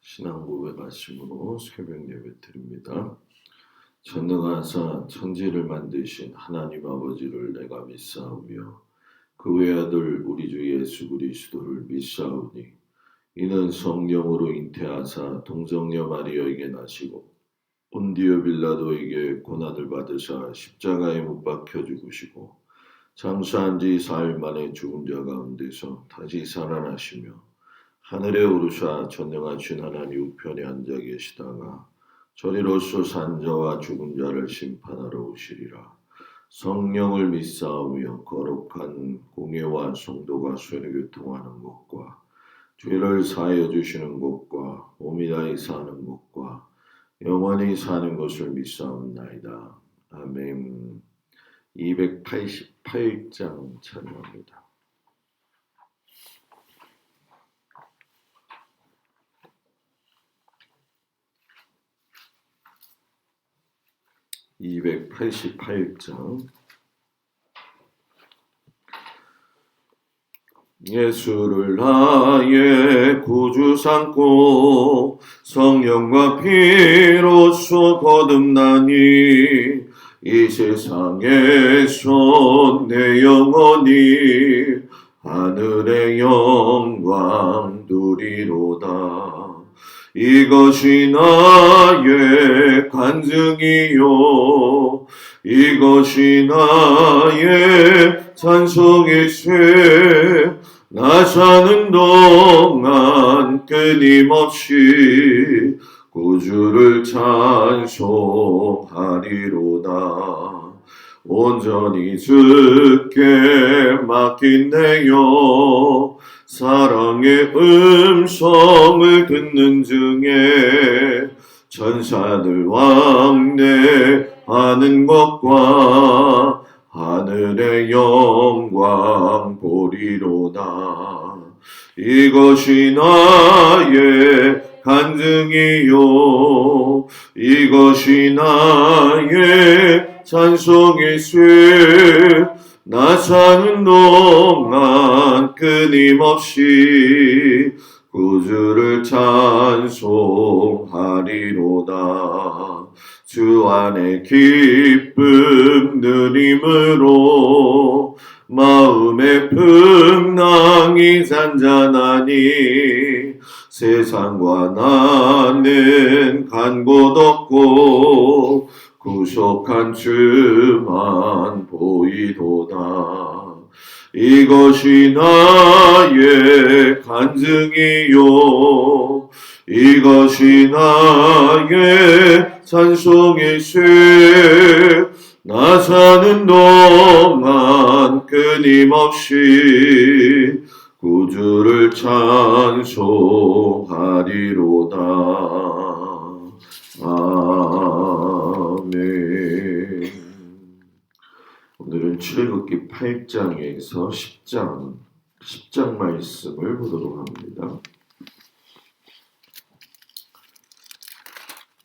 신앙 고백 말씀으로 새벽 예배 드립니다. 전능하사 천지를 만드신 하나님 아버지를 내가 믿사오며 그 외아들 우리 주 예수 그리스도를 믿사오니 이는 성령으로 잉태하사 동정녀 마리아에게 나시고 본디오 빌라도에게 고난을 받으사 십자가에 못 박혀 죽으시고 장사한 지 사흘 만에 죽은 자 가운데서 다시 살아나시며 하늘에 오르사 전능하신 하나님 우편에 앉아 계시다가 저리로서 산 자와 죽은 자를 심판하러 오시리라. 성령을 믿사오며 거룩한 공예와 성도가 свято 교통하는 것과 죄를 사하여 주시는 것과 몸이 다히 사는 것과 영원히 사는 것을 믿사옵나이다. 아멘. 288장 찬양합니다. 288장. 예수를 나의 구주 삼고 성령과 피로써 거듭나니 이 세상에서 내 영혼이 하늘의 영광 누리로다. 이것이 나의 간증이요 이것이 나의 찬송일세. 나 사는 동안 끊임없이 구주를 찬송하리로다. 온전히 주께 맡긴내요 사랑의 음성을 듣는 중에 천사들 왕래하는 것과 하늘의 영광 보리로다. 이것이 나의 간증이요 이것이 나의 찬송일세. 나 사는 동안 끊임없이 구주를 찬송하리로다. 주 안에 기쁨 누림으로 마음의 풍랑이 잔잔하니 세상과 나는 간 곳 없고 구속한 주만 보이도다. 이것이 나의 간증이요 이것이 나의 찬송일세. 나 사는 동안 끊임없이 구주를 찬송하리로다. 아멘. 오늘은 출애굽기 8장에서 10장 말씀을 보도록 합니다.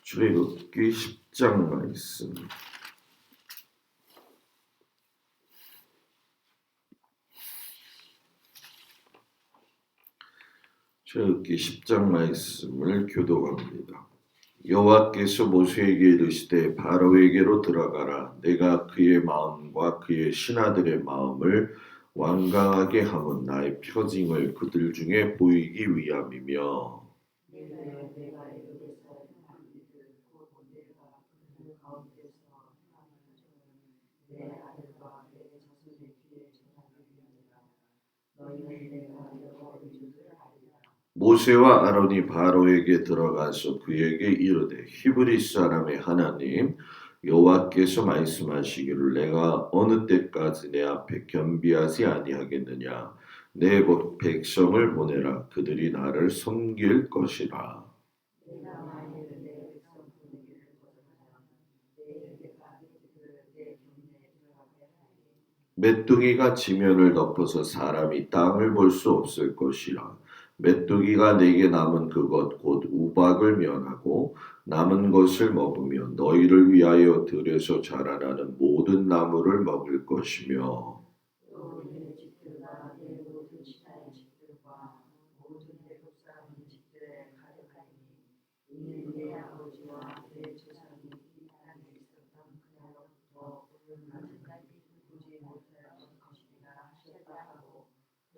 출애굽기 10장 말씀. 출애굽기 10장 말씀을 교독합니다. 여호와께서 모세에게 이르시되 바로에게로 들어가라. 내가 그의 마음과 그의 신하들의 마음을 완강하게 하면 나의 표징을 그들 중에 보이기 위함이며 모세와 아론이 바로에게 들어가서 그에게 이르되 히브리 사람의 하나님 여호와께서 말씀하시기를 내가 어느 때까지 내 앞에 겸비하지 아니하겠느냐. 내 백성을 보내라. 그들이 나를 섬길 것이라. 메뚜기가 지면을 덮어서 사람이 땅을 볼 수 없을 것이라. 메뚜기가 내게 남은 그것 곧 우박을 면하고 남은 것을 먹으며 너희를 위하여 들에서 자라나는 모든 나무를 먹을 것이며 이는 내 아버지와 내 조상이 이 땅에 있었던 그날로부터 오늘까지 보지 못하였을 것이라 하셨다 하고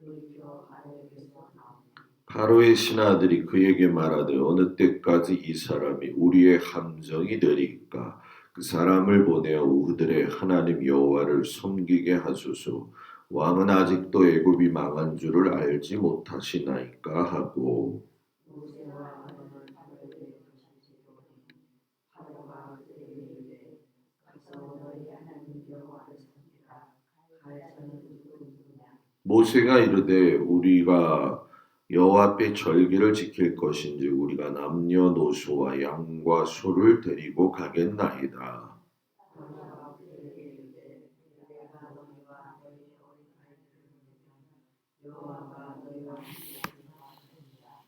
돌이켜 바로에게서 나오니 바로의 신하들이 그에게 말하되 어느 때까지 이 사람이 우리의 함정이 되리까? 그 사람을 보내어 그들의 하나님 여호와를 섬기게 하소서. 왕은 아직도 애굽이 망한 줄을 알지 못하시나이까 하고 모세와 아론은 바로에게 가시지로니 바로가 그들에게 이르되 가서 너희 하나님 여호와를 섬기라. 가야서는 누구냐 모세가 이르되 우리가 여호와 앞에 절기를 지킬 것인지 우리가 남녀노소와 양과 소를 데리고 가겠나이다. 바로가 그들에게 이르되 내가 너희와 너희 어린 아이들을 보내면 여호와가 너희와 함께 하시리라.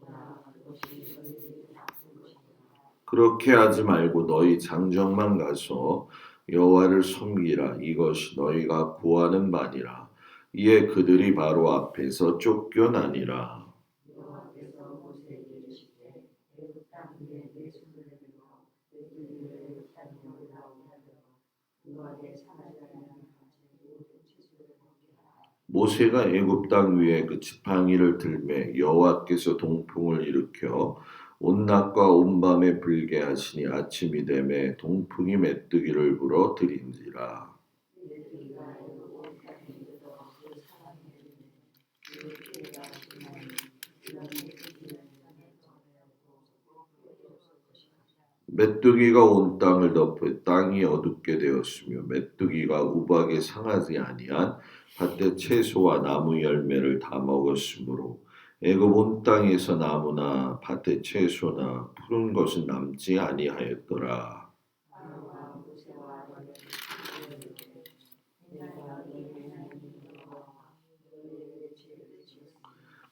보라 그것이 너희에게 나쁜 것이니라. 그렇게 하지 말고 너희 장정만 가서 여호와를 섬기라. 이것이 너희가 구하는 바니라. 이에 그들이 바로 앞에서 쫓겨나니라. 여호와께서 모세에게 이르시되 애굽 땅 위에 내 손을 내밀어 메뚜기를 애굽 땅에 올라오게 하도록 우박에 상하지 아니하는 가지 모든 채소를 먹게 하라. 모세가 애굽 땅 위에 그 지팡이를 들매 여호와께서 동풍을 일으켜 온낮과 온밤에 불게 하시니 아침이 되매 동풍이 메뚜기를 불어 들인지라. 메뚜기가 애굽 온 땅에 이르러 그 사람이 이르되 그 피해가 심하니 이런 메뚜기는 땅에 전하였고 속고 없을 것이라. 메뚜기가 온 땅을 덮어 땅이 어둡게 되었으며 메뚜기가 우박에 상하지 아니한 밭의 채소와 나무 열매를 다 먹었으므로 애굽 온 땅에서 나무나 밭의 채소나 푸른 것은 남지 아니하였더라. 바로가 모세와 아론에게 이르되 내가 너희의 하나님 여호와와 너희에게 죄를 지었으니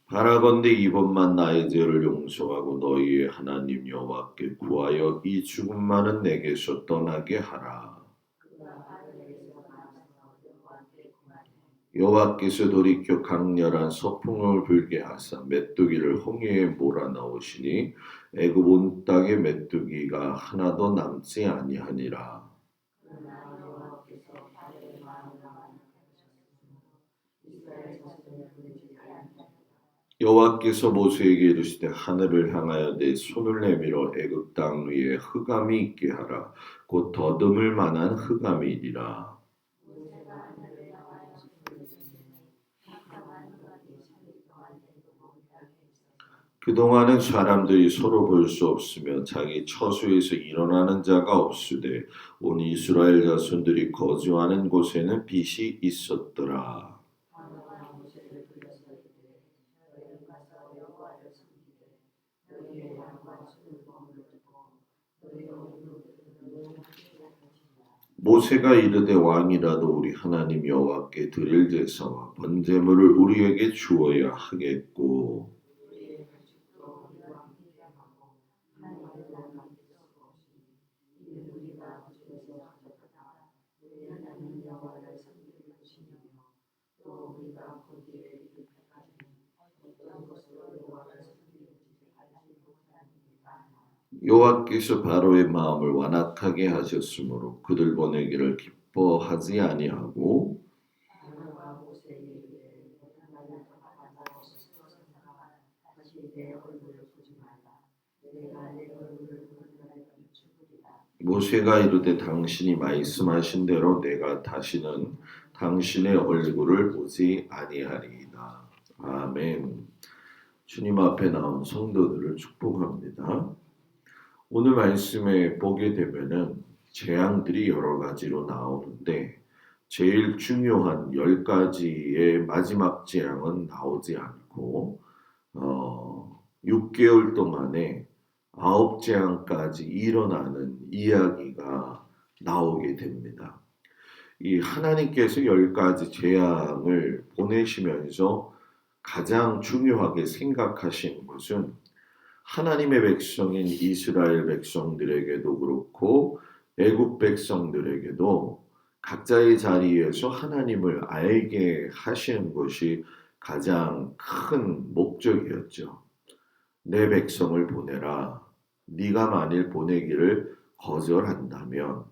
바라건대 이번만 나의 죄를 용서하고 너희의 하나님 여호와께 구하여 이 죽음만은 내게서 떠나게 하라. 그가 바로에게서 나와서 여호와께 구하되 여호와께서 돌이켜 강렬한 서풍을 불게 하사 메뚜기를 홍해에 몰아넣으시니 애굽 온 땅에 메뚜기가 하나도 남지 아니하니라. 그러나 여호와께서 바로의 마음을 완악하게 하셨으므로 이스라엘 자손을 보내지 아니하셨다. 여호와께서 모세에게 이르시되 하늘을 향하여 내 손을 내밀어 애굽 땅 위에 흑암이 있게 하라. 곧 더듬을 만한 흑암이니라. 모세가 하늘을 향하여 손을 드시니 캄캄한 흑암이 3일 동안 애굽 온 땅에 있어서 그동안은 사람들이 서로 볼 수 없으며 자기 처소에서 일어나는 자가 없으되 온 이스라엘 자손들이 거주하는 곳에는 빛이 있었더라. 바로가 모세를 불러서 이르되 너희는 가서 여호와를 섬기되 너희의 양과 소를 머물러 두고 너희 어린 노릇은 함께 할지니라. 모세가 이르되 왕이라도 우리 하나님 여호와께 드릴 제사와 번제물을 우리에게 주어야 하겠고 우리의 가축도 우리와 함께하고 하나님과 함께 수 없으니 이는 우리가 그 중에서 가져다가 우리 하나님 여호와를 섬길 것이며 또 우리가 거기에 이를 때까지는 어떤 것으로 여호와를 섬기는지 알지 못하니까. 여호와께서 바로의 마음을 완악하게 하셨으므로 그들 보내기를 기뻐하지 아니하고 바로가 모세에게 이르되 하나님을 떠나가고 스스로 생각하라. 다시 내 얼굴을 보지 말라. 내가 내 얼굴을 보는 날에는 죽으리라. 모세가 이르되 당신이 말씀하신 대로 내가 다시는 당신의 얼굴을 보지 아니하리이다. 아멘. 주님 앞에 나온 성도들을 축복합니다. 오늘 말씀에 보게 되면은 재앙들이 여러 가지로 나오는데 제일 중요한 10가지의 마지막 재앙은 나오지 않고 6개월 동안에 9재앙까지 일어나는 이야기가 나오게 됩니다. 이 하나님께서 10가지 재앙을 보내시면서 가장 중요하게 생각하신 것은 하나님의 백성인 이스라엘 백성들에게도 그렇고 애굽 백성들에게도 각자의 자리에서 하나님을 알게 하시는 것이 가장 큰 목적이었죠. 내 백성을 보내라. 네가 만일 보내기를 거절한다면,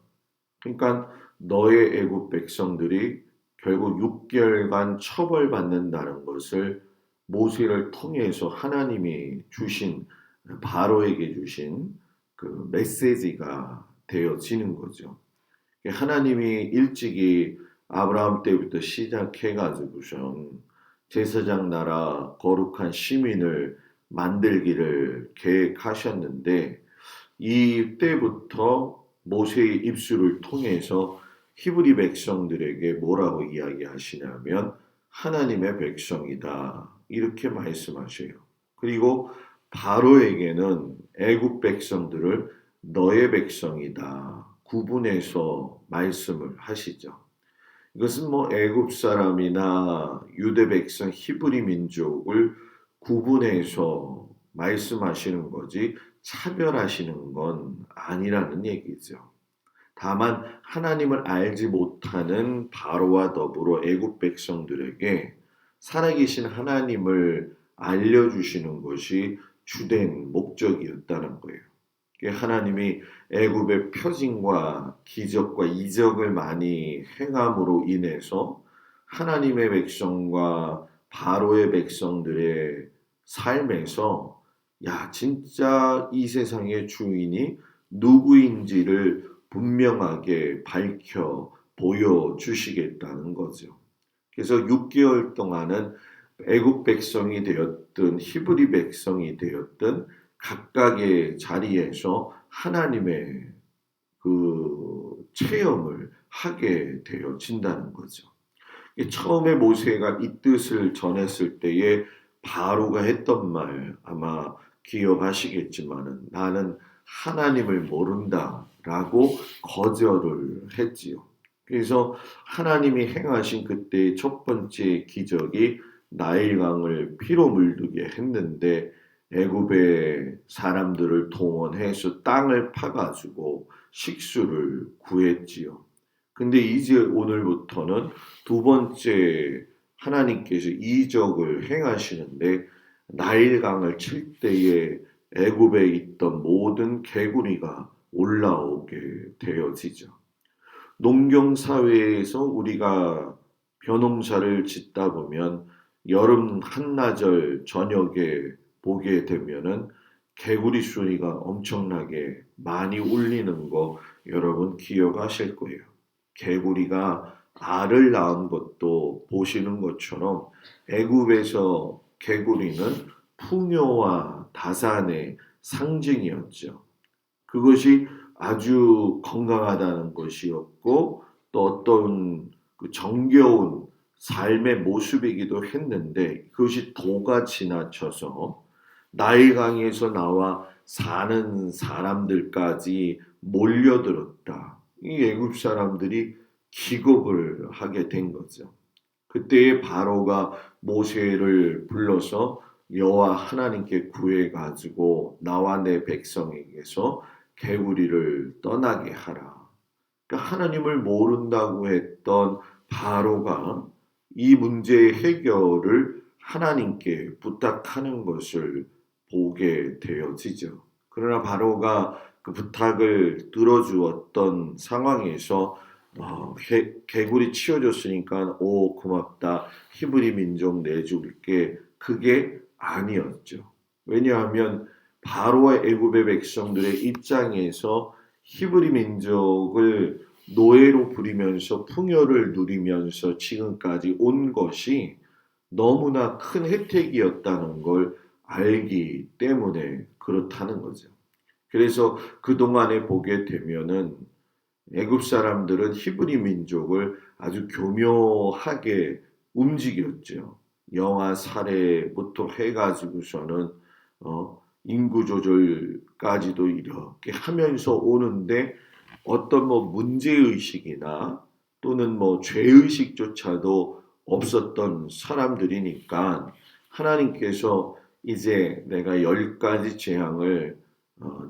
그러니까 너의 애굽 백성들이 결국 6개월간 처벌받는다는 것을 모세를 통해서 하나님이 주신, 바로에게 주신 그 메시지가 되어지는 거죠. 하나님이 일찍이 아브라함 때부터 시작해가지고선 제사장 나라 거룩한 시민을 만들기를 계획하셨는데, 이때부터 모세의 입술을 통해서 히브리 백성들에게 뭐라고 이야기하시냐면 하나님의 백성이다, 이렇게 말씀하셔요. 그리고 바로에게는 애굽 백성들을 너의 백성이다 구분해서 말씀을 하시죠. 이것은 뭐 애굽 사람이나 유대 백성 히브리 민족을 구분해서 말씀하시는 거지 차별하시는 건 아니라는 얘기죠. 다만 하나님을 알지 못하는 바로와 더불어 애굽 백성들에게 살아계신 하나님을 알려주시는 것이 주된 목적이었다는 거예요. 하나님이 애굽의 표징과 기적과 이적을 많이 행함으로 인해서 하나님의 백성과 바로의 백성들의 삶에서 야, 진짜 이 세상의 주인이 누구인지를 분명하게 밝혀 보여주시겠다는 거죠. 그래서 6개월 동안은 애굽 백성이 되었든 히브리 백성이 되었든 각각의 자리에서 하나님의 그 체험을 하게 되어진다는 거죠. 처음에 모세가 이 뜻을 전했을 때에 바로가 했던 말 아마 기억하시겠지만은 나는 하나님을 모른다라고 거절을 했지요. 그래서 하나님이 행하신 그때의 첫 번째 기적이 나일강을 피로 물들게 했는데 애굽의 사람들을 동원해서 땅을 파가지고 식수를 구했지요. 근데 이제 오늘부터는 두 번째 하나님께서 이적을 행하시는데 나일강을 칠 때에 애굽에 있던 모든 개구리가 올라오게 되어지죠. 농경 사회에서 우리가 벼농사를 짓다 보면 여름 한나절 저녁에 보게 되면은 개구리 소리가 엄청나게 많이 울리는 거 여러분 기억하실 거예요. 개구리가 알을 낳은 것도 보시는 것처럼 애굽에서 개구리는 풍요와 다산의 상징이었죠. 그것이 아주 건강하다는 것이었고 또 어떤 그 정겨운 삶의 모습이기도 했는데 그것이 도가 지나쳐서 나일강에서 나와 사는 사람들까지 몰려들었다. 이 애굽 사람들이 기겁을 하게 된 거죠. 그때에 바로가 모세를 불러서 여호와 하나님께 구해 가지고 나와 내 백성에게서 개구리를 떠나게 하라. 그러니까 하나님을 모른다고 했던 바로가 이 문제의 해결을 하나님께 부탁하는 것을 보게 되어지죠. 그러나 바로가 그 부탁을 들어주었던 상황에서 개구리 치워줬으니까 오 고맙다 히브리 민족 내줄게 그게 아니었죠. 왜냐하면 바로와 애굽의 백성들의 입장에서 히브리 민족을 노예로 부리면서 풍요를 누리면서 지금까지 온 것이 너무나 큰 혜택이었다는 걸 알기 때문에 그렇다는 거죠. 그래서 그동안에 보게 되면은 애굽 사람들은 히브리 민족을 아주 교묘하게 움직였죠. 영아 살해부터 해가지고서는 인구 조절까지도 이렇게 하면서 오는데 어떤 뭐 문제의식이나 또는 뭐 죄의식조차도 없었던 사람들이니까 하나님께서 이제 내가 10가지 재앙을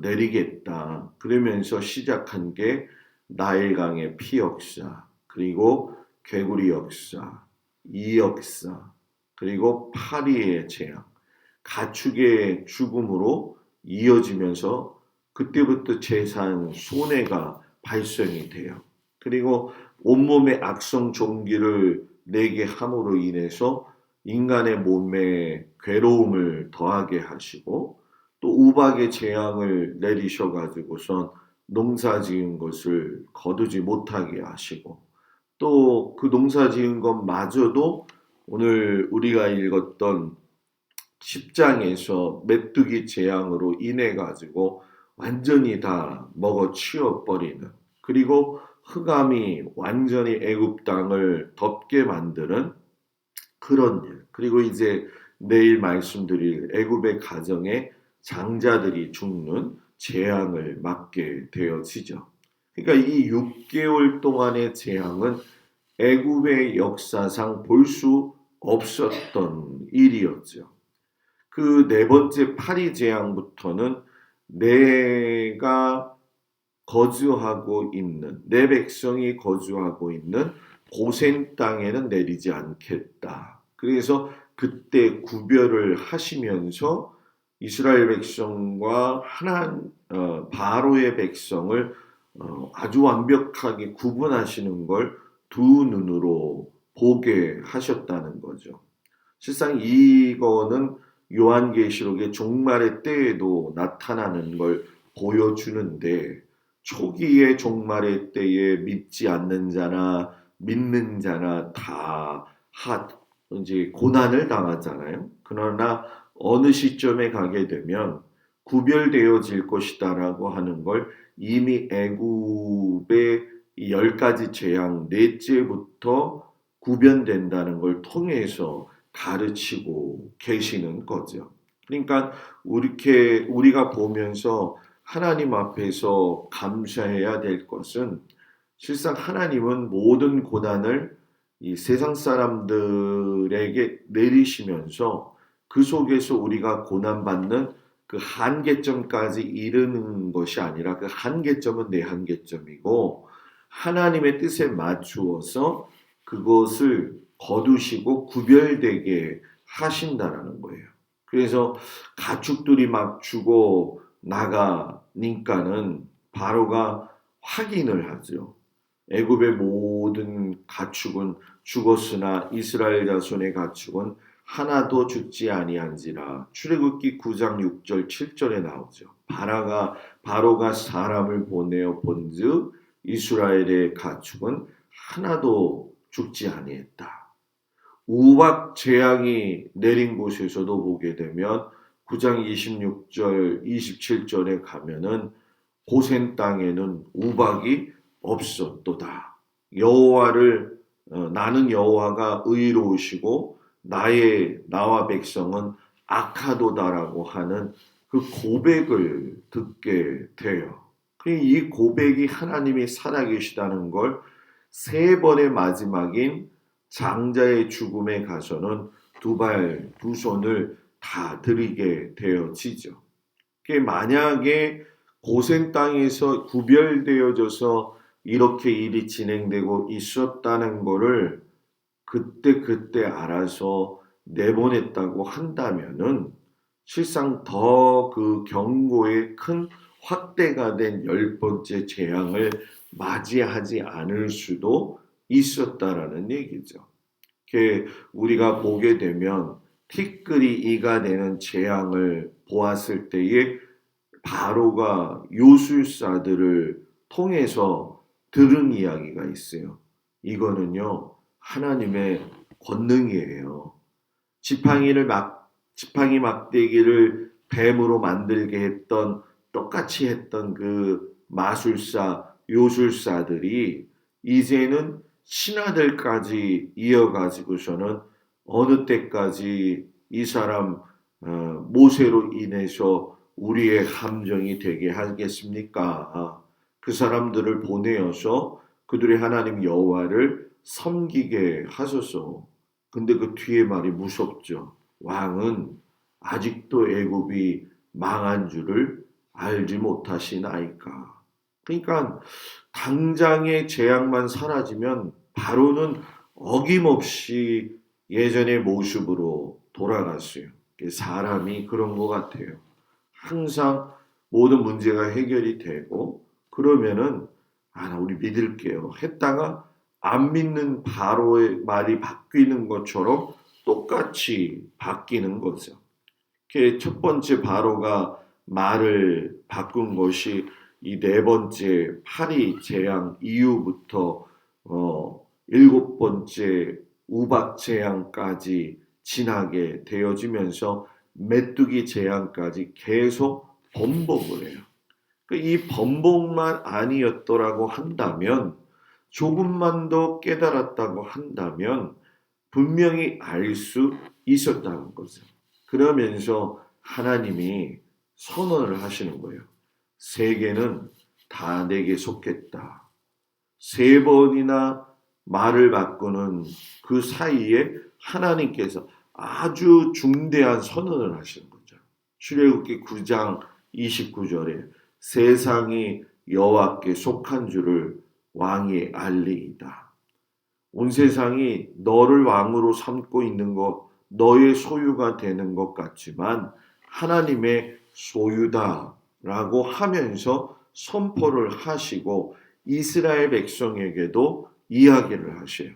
내리겠다. 그러면서 시작한 게 나일강의 피 역사, 그리고 개구리 역사, 이 역사, 그리고 파리의 재앙, 가축의 죽음으로 이어지면서 그때부터 재산 손해가 발생이 돼요. 그리고 온몸에 악성 종기를 내게 함으로 인해서 인간의 몸에 괴로움을 더하게 하시고 또 우박의 재앙을 내리셔가지고선 농사 지은 것을 거두지 못하게 하시고 또 그 농사 지은 것마저도 오늘 우리가 읽었던 10장에서 메뚜기 재앙으로 인해 가지고 완전히 다 먹어치워 버리는 그리고 흑암이 완전히 애굽 땅을 덮게 만드는 그런 일. 그리고 이제 내일 말씀드릴 애굽의 가정에 장자들이 죽는 재앙을 맞게 되어지죠. 그러니까 이 6개월 동안의 재앙은 애굽의 역사상 볼 수 없었던 일이었죠. 그 네 번째 파리 재앙부터는 내가 거주하고 있는 내 백성이 거주하고 있는 고센 땅에는 내리지 않겠다. 그래서 그때 구별을 하시면서 이스라엘 백성과 바로의 백성을 아주 완벽하게 구분하시는 걸 두 눈으로 보게 하셨다는 거죠. 실상 이거는 요한계시록의 종말의 때에도 나타나는 걸 보여주는데 초기의 종말의 때에 믿지 않는 자나 믿는 자나 다 이제 고난을 당하잖아요. 그러나 어느 시점에 가게 되면 구별되어질 것이다라고 하는 걸 이미 애굽의 이 10가지 재앙 넷째부터 구별된다는 걸 통해서 가르치고 계시는 거죠. 그러니까 우리가 보면서 하나님 앞에서 감사해야 될 것은 실상 하나님은 모든 고난을 이 세상 사람들에게 내리시면서 그 속에서 우리가 고난받는 그 한계점까지 이르는 것이 아니라 그 한계점은 내 한계점이고 하나님의 뜻에 맞추어서 그것을 거두시고 구별되게 하신다라는 거예요. 그래서 가축들이 막 죽어 나가니까는 바로가 확인을 하죠. 애굽의 모든 가축은 죽었으나 이스라엘 자손의 가축은 하나도 죽지 아니한지라. 출애굽기 9장 6절 7절에 나오죠. 바로가 사람을 보내어 본즉 이스라엘의 가축은 하나도 죽지 아니했다. 우박 재앙이 내린 곳에서도 보게 되면 9장 26절 27절에 가면은 고센 땅에는 우박이 없었도다. 나는 여호와가 의로우시고 나와 백성은 악하도다라고 하는 그 고백을 듣게 돼요. 이 고백이 하나님이 살아계시다는 걸 세 번의 마지막인 장자의 죽음에 가서는 두 손을 다 드리게 되어지죠. 만약에 고센 땅에서 구별되어져서 이렇게 일이 진행되고 있었다는 것을 그때 알아서 내보냈다고 한다면은 실상 더 그 경고의 큰 확대가 된 10번째 재앙을 맞이하지 않을 수도 있었다라는 얘기죠. 우리가 보게 되면 티끌이 이가 되는 재앙을 보았을 때에 바로가 요술사들을 통해서 들은 이야기가 있어요. 이거는요 하나님의 권능이에요. 지팡이 막대기를 뱀으로 만들게 했던 똑같이 했던 그 마술사 요술사들이 이제는 신하들까지 이어가지고서는 어느 때까지 이 사람 모세로 인해서 우리의 함정이 되게 하겠습니까? 그 사람들을 보내어서 그들의 하나님 여호와를 섬기게 하소서. 근데 그 뒤에 말이 무섭죠. 왕은 아직도 애굽이 망한 줄을 알지 못하시나이까. 그러니까 당장의 재앙만 사라지면 바로는 어김없이 예전의 모습으로 돌아갔어요. 사람이 그런 것 같아요. 항상 모든 문제가 해결이 되고 그러면은 우리 믿을게요 했다가 안 믿는 바로의 말이 바뀌는 것처럼 똑같이 바뀌는 거죠. 첫 번째 바로가 말을 바꾼 것이 이 네 번째 파리 재앙 이후부터 일곱 번째 우박 재앙까지 지나게 되어지면서 메뚜기 재앙까지 계속 번복을 해요. 이 번복만 아니었더라고 한다면 조금만 더 깨달았다고 한다면 분명히 알 수 있었다는 거죠. 그러면서 하나님이 선언을 하시는 거예요. 세계는 다 내게 속했다. 세 번이나 말을 바꾸는 그 사이에 하나님께서 아주 중대한 선언을 하시는 거죠. 출애굽기 9장 29절에 세상이 여호와께 속한 줄을 왕이 알리이다. 온 세상이 너를 왕으로 삼고 있는 것, 너의 소유가 되는 것 같지만 하나님의 소유다라고 하면서 선포를 하시고 이스라엘 백성에게도 이야기를 하셔요.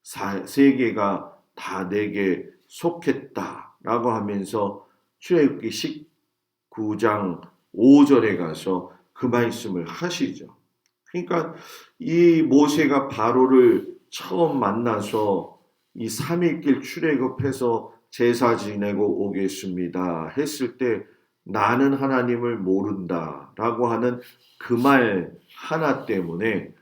세계가 다 내게 속했다라고 하면서 출애굽기 19장 5절에 가서 그 말씀을 하시죠. 그러니까 이 모세가 바로를 처음 만나서 이 3일길 출애굽해서 제사 지내고 오겠습니다 했을 때 나는 하나님을 모른다라고 하는 그 말 하나 때문에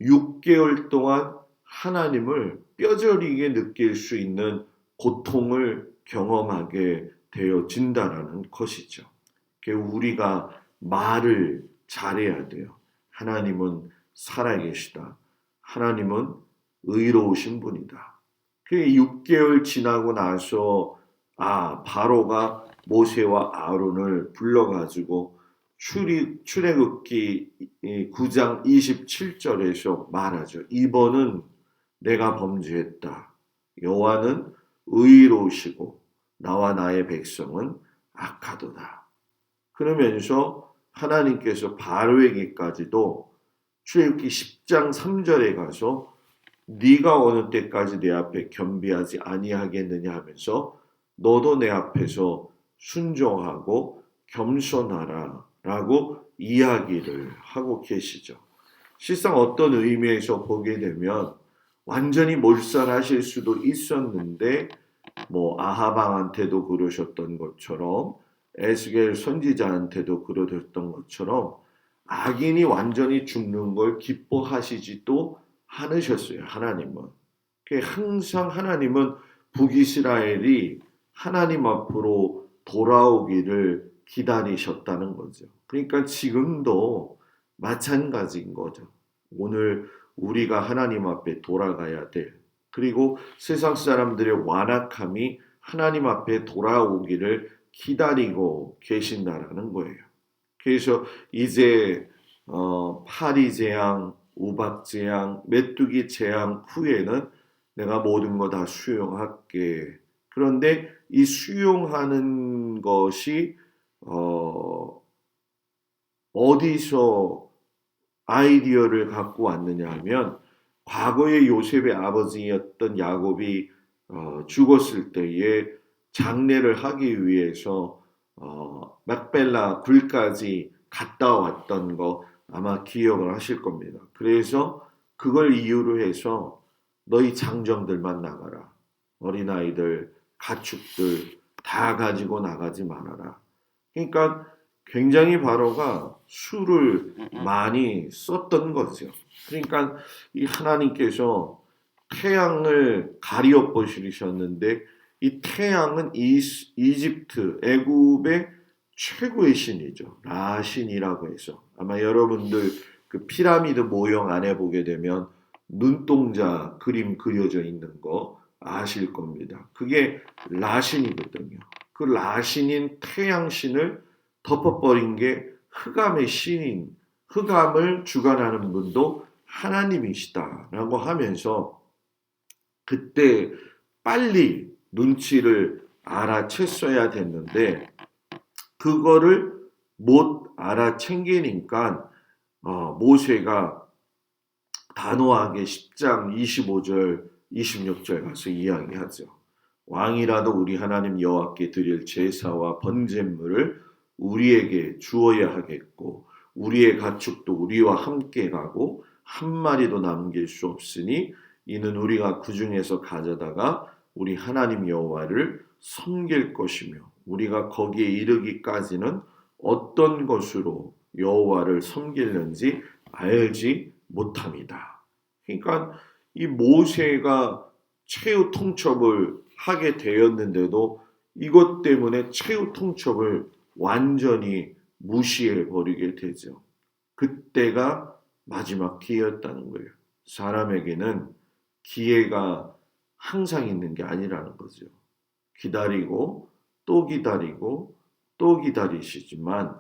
6개월 동안 하나님을 뼈저리게 느낄 수 있는 고통을 경험하게 되어진다라는 것이죠. 우리가 말을 잘해야 돼요. 하나님은 살아계시다. 하나님은 의로우신 분이다. 6개월 지나고 나서 바로가 모세와 아론을 불러가지고 출애굽기 9장 27절에서 말하죠. 이번은 내가 범죄했다. 여호와는 의로우시고 나와 나의 백성은 악하도다. 그러면서 하나님께서 바로에게까지도 출애굽기 10장 3절에 가서 네가 어느 때까지 내 앞에 겸비하지 아니하겠느냐 하면서 너도 내 앞에서 순종하고 겸손하라 라고 이야기를 하고 계시죠. 실상 어떤 의미에서 보게 되면 완전히 몰살하실 수도 있었는데 아하방한테도 그러셨던 것처럼 에스겔 선지자한테도 그러셨던 것처럼 악인이 완전히 죽는 걸 기뻐하시지도 않으셨어요. 하나님은. 항상 하나님은 북이스라엘이 하나님 앞으로 돌아오기를 기다리셨다는 거죠. 그러니까 지금도 마찬가지인 거죠. 오늘 우리가 하나님 앞에 돌아가야 돼. 그리고 세상 사람들의 완악함이 하나님 앞에 돌아오기를 기다리고 계신다라는 거예요. 그래서 이제 파리 재앙, 우박 재앙, 메뚜기 재앙 후에는 내가 모든 거 다 수용할게. 그런데 이 수용하는 것이 어디서 아이디어를 갖고 왔느냐 하면 과거에 요셉의 아버지였던 야곱이 죽었을 때에 장례를 하기 위해서 막벨라 굴까지 갔다 왔던 거 아마 기억을 하실 겁니다. 그래서 그걸 이유로 해서 너희 장정들만 나가라. 어린아이들, 가축들 다 가지고 나가지 말아라. 그러니까 굉장히 바로가 수를 많이 썼던 거죠. 그러니까 이 하나님께서 태양을 가리어 보시셨는데 이 태양은 이집트, 애굽의 최고의 신이죠. 라신이라고 해서 아마 여러분들 그 피라미드 모형 안에 보게 되면 눈동자 그림 그려져 있는 거 아실 겁니다. 그게 라신이거든요. 그 라신인 태양신을 덮어버린 게 흑암의 신인, 흑암을 주관하는 분도 하나님이시다라고 하면서 그때 빨리 눈치를 알아챘어야 됐는데 그거를 못 알아챙기니까 모세가 단호하게 10장 25절 26절 가서 이야기하죠. 왕이라도 우리 하나님 여호와께 드릴 제사와 번제물을 우리에게 주어야 하겠고 우리의 가축도 우리와 함께 가고 한 마리도 남길 수 없으니 이는 우리가 그 중에서 가져다가 우리 하나님 여호와를 섬길 것이며 우리가 거기에 이르기까지는 어떤 것으로 여호와를 섬기는지 알지 못합니다. 그러니까 이 모세가 최후 통첩을 하게 되었는데도 이것 때문에 최후 통첩을 완전히 무시해 버리게 되죠. 그때가 마지막 기회였다는 거예요. 사람에게는 기회가 항상 있는 게 아니라는 거죠. 기다리고 또 기다리고 또 기다리시지만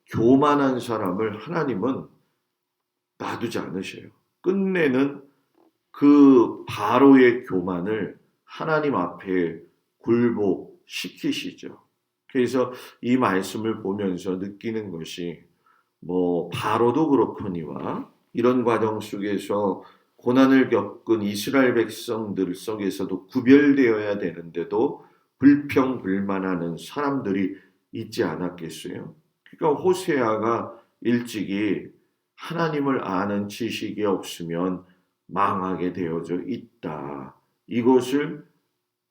교만한 사람을 하나님은 놔두지 않으셔요. 끝내는 그 바로의 교만을 하나님 앞에 굴복시키시죠. 그래서 이 말씀을 보면서 느끼는 것이 바로도 그렇거니와 이런 과정 속에서 고난을 겪은 이스라엘 백성들 속에서도 구별되어야 되는데도 불평불만하는 사람들이 있지 않았겠어요? 그러니까 호세아가 일찍이 하나님을 아는 지식이 없으면 망하게 되어져 있다. 이것을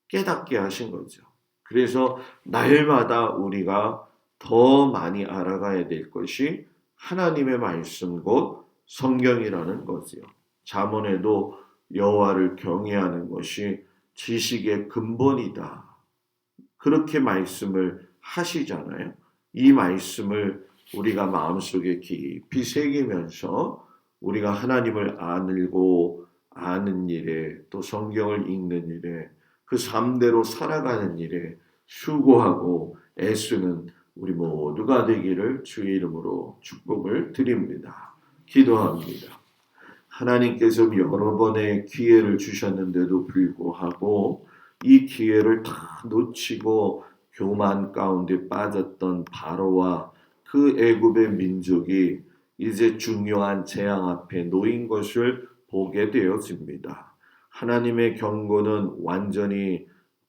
깨닫게 하신 거죠. 그래서 날마다 우리가 더 많이 알아가야 될 것이 하나님의 말씀 곧 성경이라는 거지요. 잠언에도 여호와를 경외하는 것이 지식의 근본이다. 그렇게 말씀을 하시잖아요. 이 말씀을 우리가 마음속에 깊이 새기면서 우리가 하나님을 알고 아는 일에 또 성경을 읽는 일에 그 삶대로 살아가는 일에 수고하고 애쓰는 우리 모두가 되기를 주의 이름으로 축복을 드립니다. 기도합니다. 하나님께서 여러 번의 기회를 주셨는데도 불구하고 이 기회를 다 놓치고 교만 가운데 빠졌던 바로와 그 애굽의 민족이 이제 중요한 재앙 앞에 놓인 것을 보게 되어집니다. 하나님의 경고는 완전히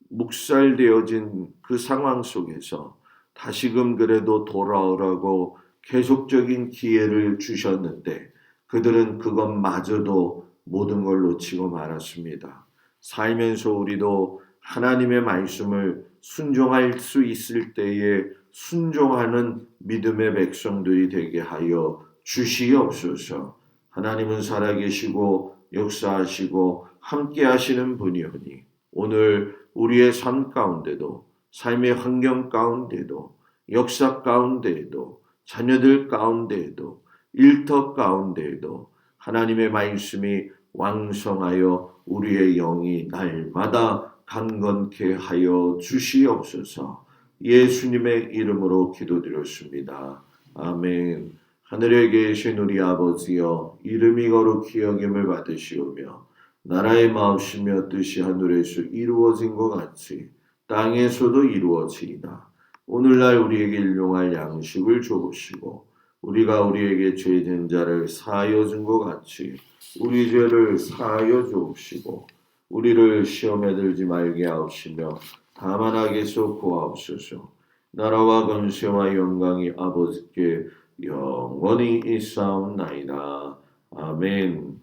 묵살되어진 그 상황 속에서 다시금 그래도 돌아오라고 계속적인 기회를 주셨는데 그들은 그것마저도 모든 걸 놓치고 말았습니다. 살면서 우리도 하나님의 말씀을 순종할 수 있을 때에 순종하는 믿음의 백성들이 되게 하여 주시옵소서. 하나님은 살아계시고 역사하시고 함께 하시는 분이오니 오늘 우리의 삶 가운데도 삶의 환경 가운데도 역사 가운데에도 자녀들 가운데에도 일터 가운데에도 하나님의 말씀이 왕성하여 우리의 영이 날마다 강건케 하여 주시옵소서. 예수님의 이름으로 기도드렸습니다. 아멘. 하늘에 계신 우리 아버지여 이름이 거룩히 여김을 받으시오며 나라의 마음이며 뜻이 하늘에서 이루어진 것 같이 땅에서도 이루어지이다. 오늘날 우리에게 일용할 양식을 주옵시고 우리가 우리에게 죄진 자를 사하여 준 것 같이 우리 죄를 사하여 주옵시고 우리를 시험에 들지 말게 하옵시며 다만 악에서 구하옵소서. 나라와 권세와 영광이 아버지께 영원히 있사옵나이다. 아멘.